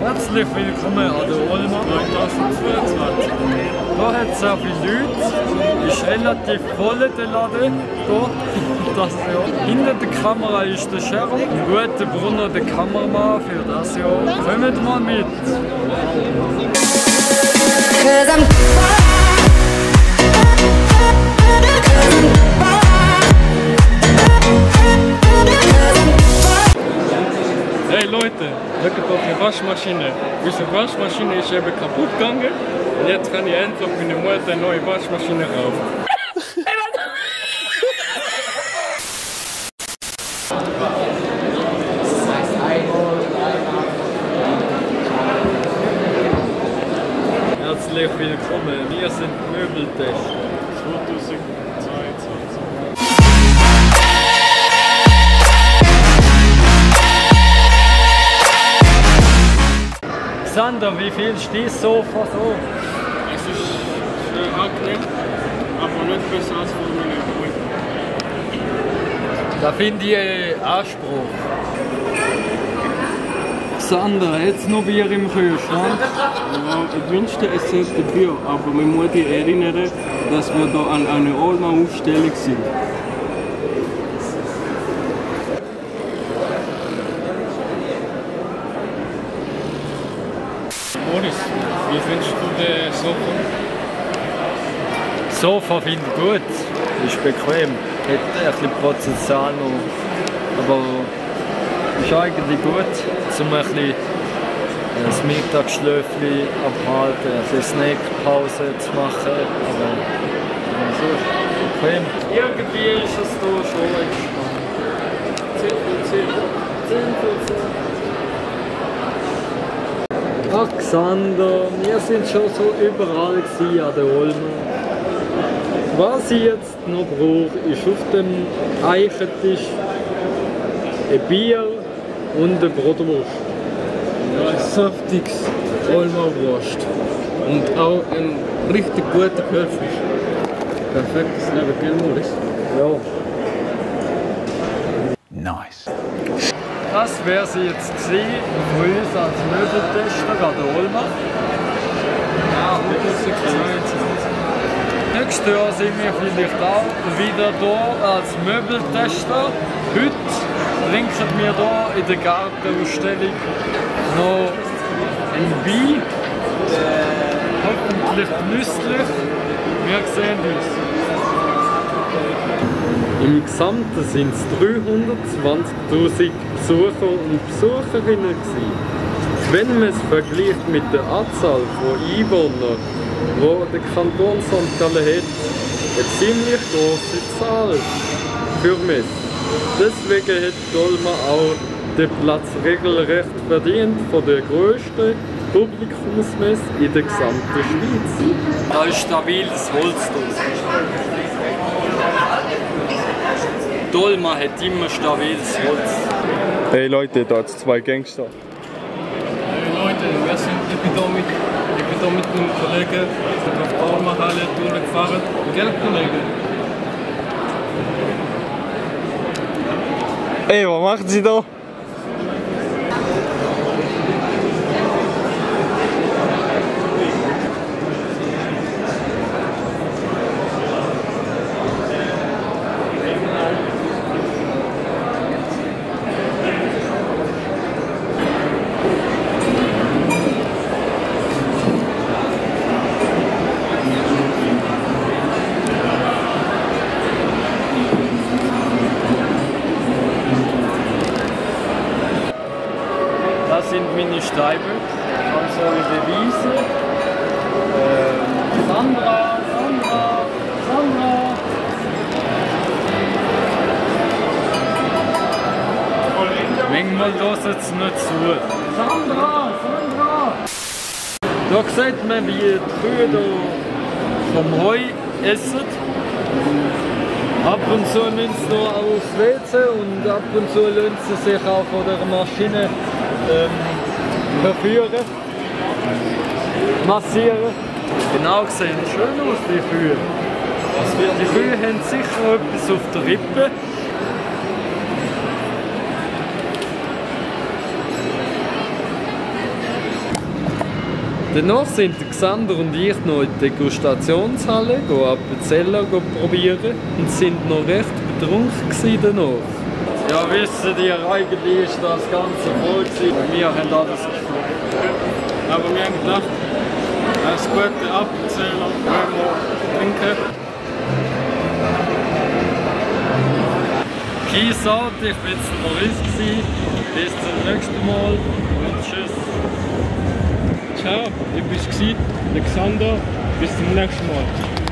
Herzlich willkommen an der Olma 2022. Hier hat es sehr viele Leute, ist relativ voll der Laden hier. Das Jahr. Hinter der Kamera ist der Sheriff, ein guter Brunner, der Kameramann für das Jahr. Kommt mal mit! Hey Leute, schaut auf die Waschmaschine. Unsere Waschmaschine ist eben kaputt gegangen und jetzt kann ich endlich meine Mutter eine neue Waschmaschine kaufen. Herzlich willkommen, wir sind Möbeltester 2022. Sander, wie viel stehst du Sofa so? Es ist schön angenehm, aber nicht besser als von meiner Mutter. Da finde ich Anspruch. Sander, jetzt noch Bier im Kühlschrank? Ja, ich wünschte, es hätte Bier, aber meine Mutter erinnert, dass wir da an einer Olma-Ausstellung sind. Boris, Wie findest du den Sofa? Sofa finde ich gut, ist bequem, hat ein bisschen Potenzial noch, aber ist eigentlich gut, um ein bisschen das Mittagsschläfchen abhalten, eine Snackpause zu machen, aber so bequem. Irgendwie ist es hier schon entspannt. 10 von 10. 10 von 10. Alexander, wir sind schon so überall an der Olma. Was ich jetzt noch brauche, ist auf dem Eichentisch ein Bier und eine Brotwurst. Ja, ein saftiges Olma-Wurst. Und auch ein richtig guter Hörfisch. Perfektes Leben, gell Moritz? Ja. Nice. Das wäre sie jetzt gewesen von uns als Möbeltester an der Olma. Nächstes Jahr sind wir vielleicht auch wieder hier als Möbeltester. Heute trinken wir hier in der Gartenausstellung noch ein Wein. Hoffentlich genüsslich. Wir sehen uns. Im Gesamten sind es 320.000 Besucher und Besucherinnen gewesen. Wenn man es vergleicht mit der Anzahl von Einwohnern, die der Kanton St. Gallen hat, eine ziemlich grosse Zahl für mich. Deswegen hat Olma auch den Platz regelrecht verdient von der grössten Publikumsmesse in der gesamten Schweiz. Da ist stabiles Holz draus. Die Olma hat immer stabiles Holz. Hey Leute, da hat es 2 Gangster. Hey Leute, ich bin hier mit einem Kollegen auf die Olma-Halle durchgefahren. Gell, Kollege? Hey, was machen Sie da? Das sind meine Steinböcke. Ich kann es euch beweisen. Sandra! Manchmal hört es nicht zu. Sandra! Da sieht man, wie die Kühe vom Heu essen. Ab und zu müssen sie noch aufs WC und ab und zu lassen sie sich auch von der Maschine verführen, massieren. Genau gesehen, schön aus die Kühe. Die Kühe haben sicher etwas auf der Rippe. Danach sind der Xander und ich noch in die Degustationshalle, Appenzeller probieren und sind noch recht betrunken danach. Ja, wissen ihr, eigentlich ist das Ganze voll gewesen. Wir haben alles gefunden. Aber wir haben gedacht, das gute Appenzeller wollen wir trinken. Peace out, ich bin Maurice. Bis zum nächsten Mal und tschüss. Ciao, ich bin Alexander. Bis zum nächsten Mal.